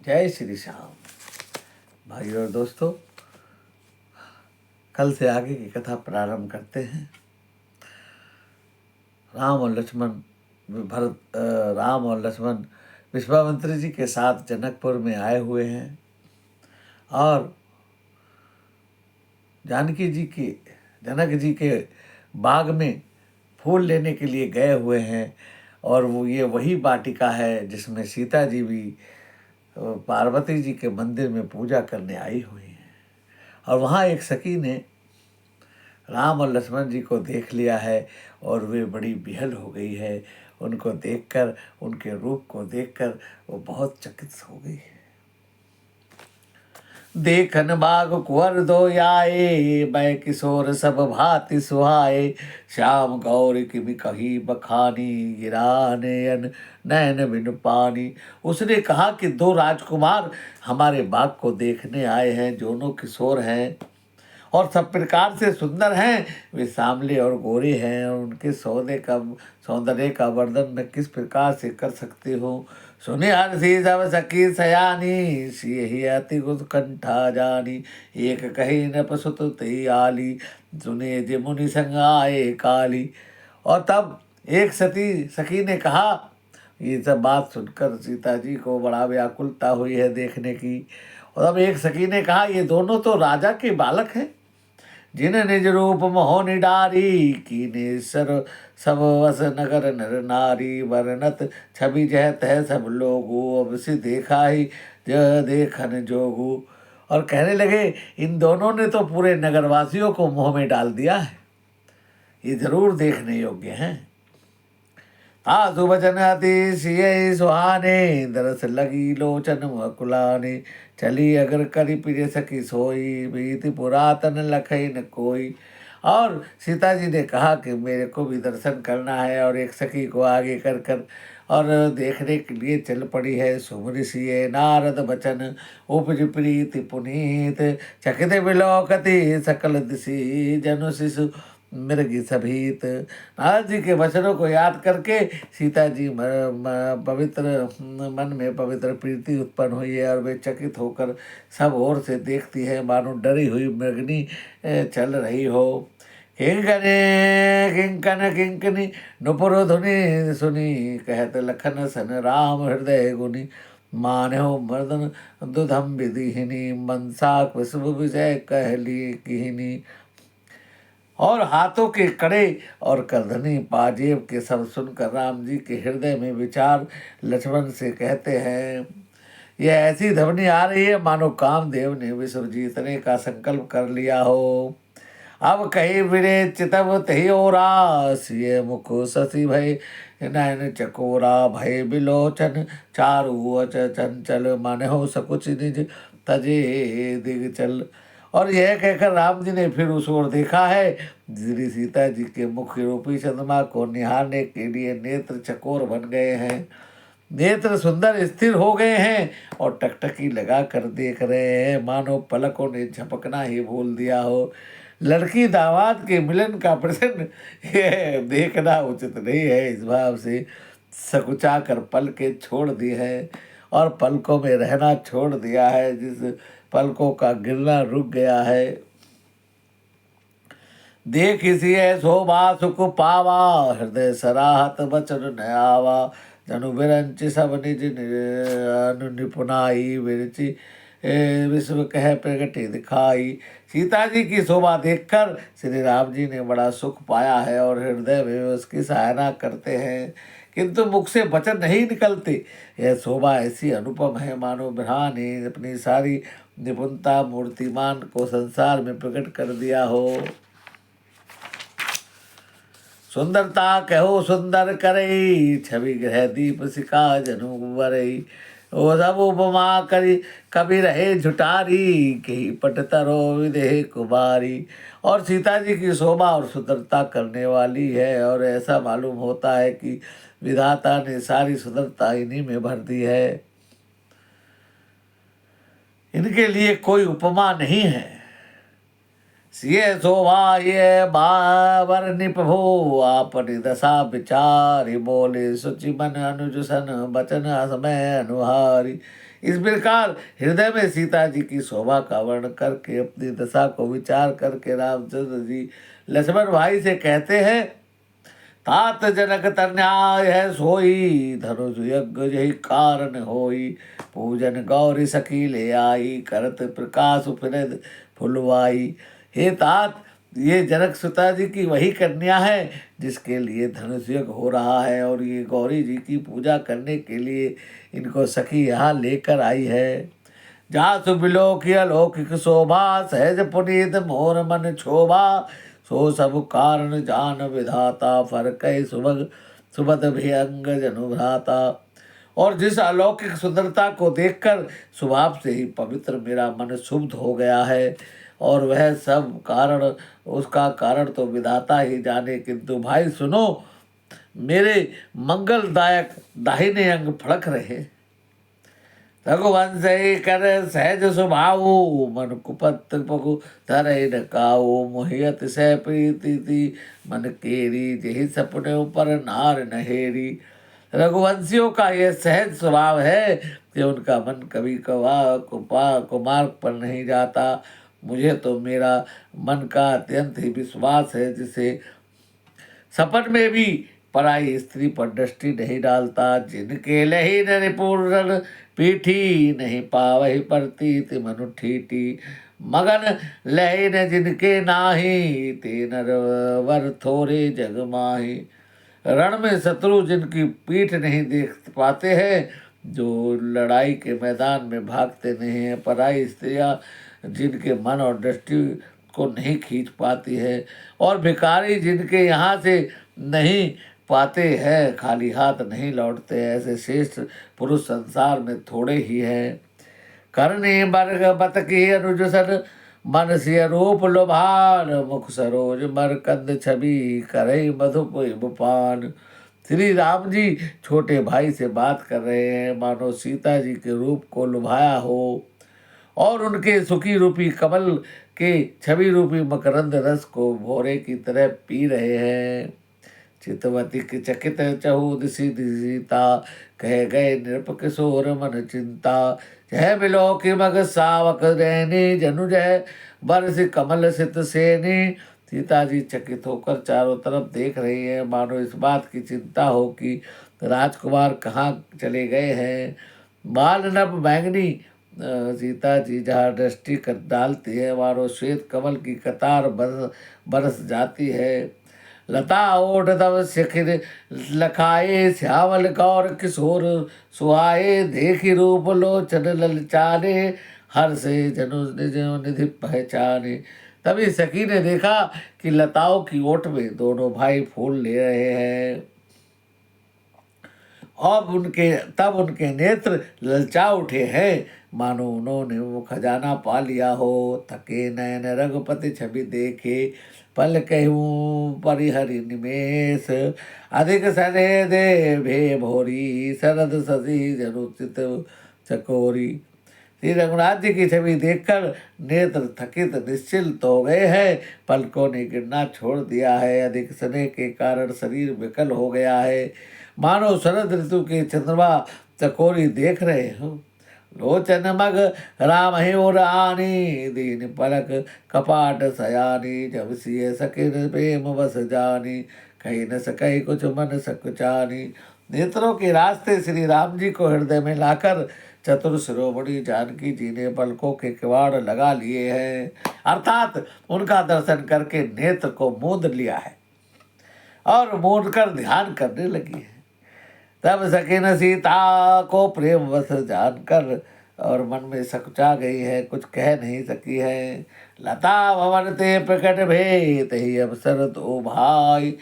जय श्री श्याम। भाई और दोस्तों, कल से आगे की कथा प्रारंभ करते हैं। राम और लक्ष्मण विश्वामित्र जी के साथ जनकपुर में आए हुए हैं और जनक जी के बाग में फूल लेने के लिए गए हुए हैं। और ये वही वाटिका है जिसमें सीता जी भी पार्वती जी के मंदिर में पूजा करने आई हुई हैं। और वहाँ एक सखी ने राम और लक्ष्मण जी को देख लिया है और वे बड़ी बिहल हो गई है। उनको देखकर, उनके रूप को देखकर वो बहुत चकित हो गई है। देखन बाग कुंवर दो आए, बै किशोर सब भांति सुहाए। श्याम गौर की भी कही बखानी, गिरा नयन नैन बिन पानी। उसने कहा कि दो राजकुमार हमारे बाग को देखने आए हैं, दोनों किशोर हैं और सब प्रकार से सुंदर हैं। वे सांवले और गोरे हैं और उनके सौंदर्य का वर्णन मैं किस प्रकार से कर सकती हूँ। सुने हर्षि सब सखी सयानी, सियहि अति उत्कंठा जानी। एक कही नपसुत ते आली, सुने जे मुनि संग आए काली। और तब एक सखी ने कहा, ये सब बात सुनकर सीता जी को बड़ा व्याकुलता हुई है देखने की। और अब एक सखी ने कहा, ये दोनों तो राजा के बालक हैं, जिन निज रूप मोह निडारी। कीने सर सब वस नगर नर नारी, वर्णत छवि जह तह सब लोगो। अब से देखा ही जह देखन जोगू। और कहने लगे, इन दोनों ने तो पूरे नगरवासियों को मोह में डाल दिया है, ये जरूर देखने योग्य हैं। आसु वचन अति सिय सुहाने, दरस लगी लोचन मकुलाने। चली अगर करी प्रिय सखी सोई, बीति पुरातन लखई न कोई। और सीता जी ने कहा कि मेरे को भी दर्शन करना है और एक सखी को आगे कर कर और देखने के लिए चल पड़ी है। सुमरि सिय नारद बचन, उपज प्रीति पुनीत। चकित बिलोकति सकल दिशि, जनु शिशु मृगी सभीत। नारद जी के वचनों को याद करके सीता जी पवित्र मन में पवित्र प्रीति उत्पन्न हुई है और वे चकित होकर सब ओर से देखती है, मानो डरी हुई मृगनी चल रही हो। किंकन किंकनी नुपुर धुनि सुनी, कहत लखन सन राम हृदय गुनी। मान्यो मर्दन दुधम विधिहिनी, मनसा विश्व विजय कहली किहिनी। और हाथों के कड़े और करधनी पाजेब के सब सुनकर राम जी के हृदय में विचार लक्ष्मण से कहते हैं, यह ऐसी ध्वनि आ रही है मानो कामदेव ने विश्व जीतने का संकल्प कर लिया हो। अब कही विरे चितव तही ओरा, सिय मुख शशि भय नयन चकोरा। भय बिलोचन चारु अच चंचल, मन हो सकुच निज तजे दिग चल। और यह कहकर राम जी ने फिर उस ओर देखा है। श्री सीता जी के मुख रूपी चंद्रमा को निहारने के लिए नेत्र चकोर बन गए हैं, नेत्र सुंदर स्थिर हो गए हैं और टकटकी लगा कर देख रहे हैं, मानो पलकों ने झपकना ही भूल दिया हो। लड़की दामाद के मिलन का प्रसन्न ये देखना उचित नहीं है, इस भाव से सकुचा कर पल के छोड़ दी है और पलकों में रहना छोड़ दिया है, जिस पलकों का गिरना रुक गया है। देख इसी है शोभा सुख पावा, हृदय सराहत बचन न आवा। जनु बिरंचि सब निज निपुनाई, विरचि विश्व कह प्रगति दिखाई। सीता जी की शोभा देखकर श्री राम जी ने बड़ा सुख पाया है और हृदय में उसकी सराहना करते हैं, किंतु मुख से वचन नहीं निकलते। यह शोभा ऐसी अनुपम है मानो ब्रह्मा ने अपनी सारी निपुणता मूर्तिमान को संसार में प्रकट कर दिया हो। सुंदरता कहो सुंदर करई, छवि ग्रह दीप सिका जनु वरई। ओ सब उपमा करी कभी रहे झुटारी, कही पट तरो विदेह कुमारी। और सीता जी की शोभा और सुंदरता करने वाली है और ऐसा मालूम होता है कि विधाता ने सारी सुंदरता इन्हीं में भर दी है, इनके लिए कोई उपमा नहीं है। सिय शोभा ये बावर निपभो आपनि दशा विचारी बोले सुचि मन अनुज सन बचन समय अनुहारी। इस प्रकार हृदय में सीता जी की शोभा का वर्णन करके अपनी दशा को विचार करके रामचंद्र जी लक्ष्मण भाई से कहते हैं, तात जनक तन्याय है सोई धनुष यज्ञ यही कारण होई। पूजन गौरी सखी ले आई करत प्रकाश फिरद फुलवाई। हे तात, ये जनक सुता जी की वही कन्या है जिसके लिए धनुष यज्ञ हो रहा है और ये गौरी जी की पूजा करने के लिए इनको सखी यहाँ लेकर आई है। जासु बिलोकी अलौकिक शोभा सहज पुनीत मोर मन क्षोभा। सो सब कारण जान विधाता फर कई सुभग सुबद भयंग जनु भ्राता। और जिस अलौकिक सुंदरता को देखकर स्वभाव से ही पवित्र मेरा मन शुद्ध हो गया है और वह सब कारण, उसका कारण तो विधाता ही जाने। किंतु भाई सुनो, मेरे मंगलदायक दाहिने अंग फड़क रहे। रघुवंश कर सहज स्वभाव मन कुपत पगु धरई न काऊ। मोहियत सह प्रीति थी मन केरी जही सपने पर नार नहेरी। रघुवंशियों का यह सहज स्वभाव है कि उनका मन कभी कुमार्ग पर नहीं जाता। मुझे तो मेरा मन का अत्यंत ही विश्वास है जिसे सपन में भी पराई स्त्री पर दृष्टि नहीं डालता। जिनके लही निपुण पीठी नहीं पावही प्रतीत मनु ठीठी। मगन लही न जिनके नाही ते नर वर थोरे जग माही। रण में शत्रु जिनकी पीठ नहीं देख पाते हैं, जो लड़ाई के मैदान में भागते नहीं हैं, पराई स्त्रियां जिनके मन और दृष्टि को नहीं खींच पाती है, और भिखारी जिनके यहाँ से नहीं पाते हैं, खाली हाथ नहीं लौटते, ऐसे श्रेष्ठ पुरुष संसार में थोड़े ही हैं। करनी बर्ग बत की अनुज सन मन सिय रूप लोभान। मुख सरोज मरकंद छवि करई मधुप इबपान। श्री राम जी छोटे भाई से बात कर रहे हैं, मानो सीता जी के रूप को लुभाया हो और उनके सुखी रूपी कमल के छवि रूपी मकरंद रस को भोरे की तरह पी रहे हैं। चितवती की चकित चहु दिसी दिसीता कह गए नृप किशोर मन चिंता। जय बिलो की मग सावक रैनी जनु जय बरस कमल सित सेनी। सीता जी चकित होकर चारों तरफ देख रही है, मानो इस बात की चिंता हो कि राजकुमार कहाँ चले गए हैं। बाल नभ बैंगनी सीता जी जहाँ दृष्टि कर डालती है, मानो श्वेत कमल की कतार बरस जाती है। लता ओढ़ तब शिखिर लखाए श्यामल गौर किशोर सुहाए। देखी रूप लोचन ललचाने हर से जनु निज निधि पहचाने। तभी सखी ने देखा कि लताओं की ओट में दोनों भाई फूल ले रहे हैं। तब उनके नेत्र ललचा उठे हैं, मानो उन्होंने वो खजाना पा लिया हो। थके नयन रघुपति छवि देखे पल कहूँ परिहरि निमेष। अधिक सने दे भे भोरी शरद ससी जनुचित चकोरी। श्री रघुनाथ जी की छवि देखकर नेत्र थकित निश्चिंत हो गए हैं, पलकों ने गिरना छोड़ दिया है। अधिक स्नेह के कारण शरीर विकल हो गया है, मानो शरद ऋतु के चंद्रमा चकोरी देख रहे हो। लोचन मग राम ही आनी दीन पलक कपाट सयानी। जब सिय सकिन प्रेम बस जानी कहीं न सके कुछ मन सकुचानी। नेत्रों के रास्ते श्री राम जी को हृदय में लाकर चतुर शिरोमणि जानकी जी ने पलकों के किवाड़ लगा लिए हैं, अर्थात उनका दर्शन करके नेत्र को मूंद लिया है और मूंद कर ध्यान करने लगी है। तब सकीन सीता को प्रेम वश जानकर और मन में सकुचा गई है, कुछ कह नहीं सकी है। लता भवन ते प्रकट भेत ही अवसर तो भाई।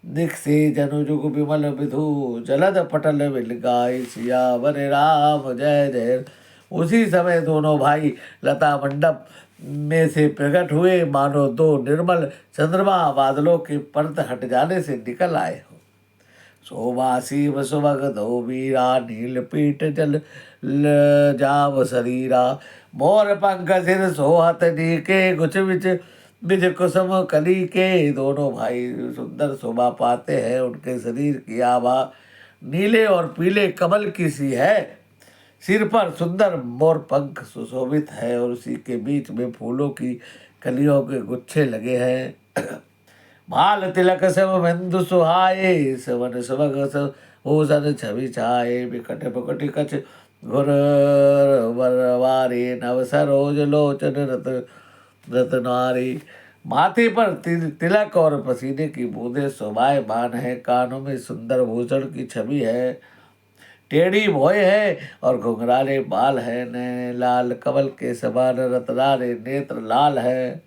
निकसे जनु जुग विमल विधु जलद पटल विल गाय। सियावर राम जय जय। उसी समय दोनों भाई लता मंडप में से प्रकट हुए, मानो दो निर्मल चंद्रमा बादलों के पर्द हट जाने से निकल आए हो। शोभा शिव सुभग दो वीरा, नील पीठ जल जाव शरीरा। मोर पंख सिर सोहत नीके, गुछ बिच बिज कुसुम कली के। दोनों भाई सुंदर शोभा पाते हैं, उनके शरीर की आभा नीले और पीले कमल की सी है। सिर पर सुंदर मोर पंख सुशोभित है और उसी के बीच में फूलों की कलियों के गुच्छे लगे हैं। भाल तिलक सब बिंदु सुहाए, सवन सुभग भूषण छवि छाए। बिकट बिकट कछ घुर बरवारे, नव सरोज लोचन रतनारी। माथे पर तिलक और पसीने की बूंदें शोभायमान है। कानों में सुंदर भूषण की छवि है। टेढ़ी भौं है और घुंघराले बाल है। नैन लाल कमल के समान रतनारे नेत्र लाल है।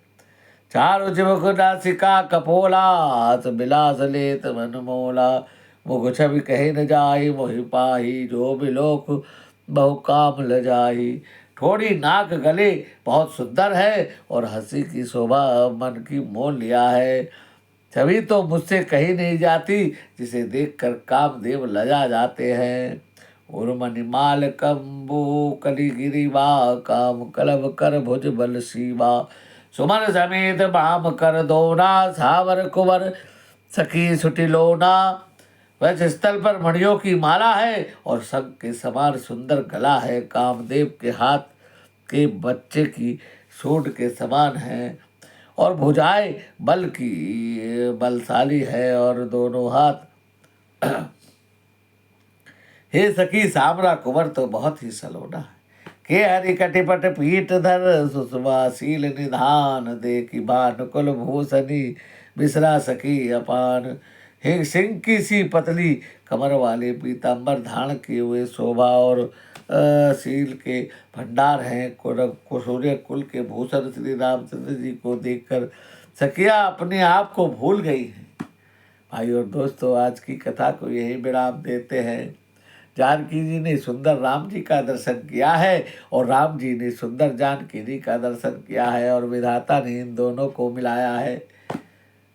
चारु चिमुख नासिका कपोला, हाथ बिलास लेत मन मोला। मुख छवि कहे न जाई, मोहि पाही जो बिलोक बहु काम लजाई। थोड़ी नाक गले बहुत सुंदर है और हंसी की शोभा मन की मोह लिया है। छवि तो मुझसे कही नहीं जाती, जिसे देखकर कामदेव लजा जाते हैं। उर्मनिमाल कंबू कलिगिरिवा, काम कलब कर भुज बल सीवा। सुमन समेत बाम कर दोना, सावर कुंवर सखी सुटिलोना। वह स्थल पर मणियों की माला है और शंख के समान सुंदर गला है। कामदेव के हाथ के बच्चे की सूंड के समान है और भुजाएं बल की बलशाली है और दोनों हाथ। हे सखी सामरा कुंवर तो बहुत ही सलोना है। के हरि कटिपट पीठ धर, सुषमाशील निधान। देखी भानुकुल भूषणी बिसरा सखी अपान। हे सिंह की सी पतली कमर वाले पीताम्बर धारण किए हुए शोभा और शील के भंडार हैं। सूर्य कुल के भूषण श्री रामचंद्र जी को देखकर सखिया अपने आप को भूल गई हैं। भाई और दोस्तों, आज की कथा को यही विराम देते हैं। जानकी जी ने सुंदर राम जी का दर्शन किया है और राम जी ने सुंदर जानकी जी का दर्शन किया है और विधाता ने इन दोनों को मिलाया है।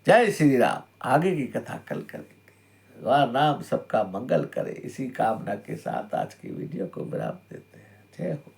जय श्री राम। आगे की कथा कल करेंगे। भगवान राम सबका मंगल करे, इसी कामना के साथ आज की वीडियो को विराम देते हैं। जय हो।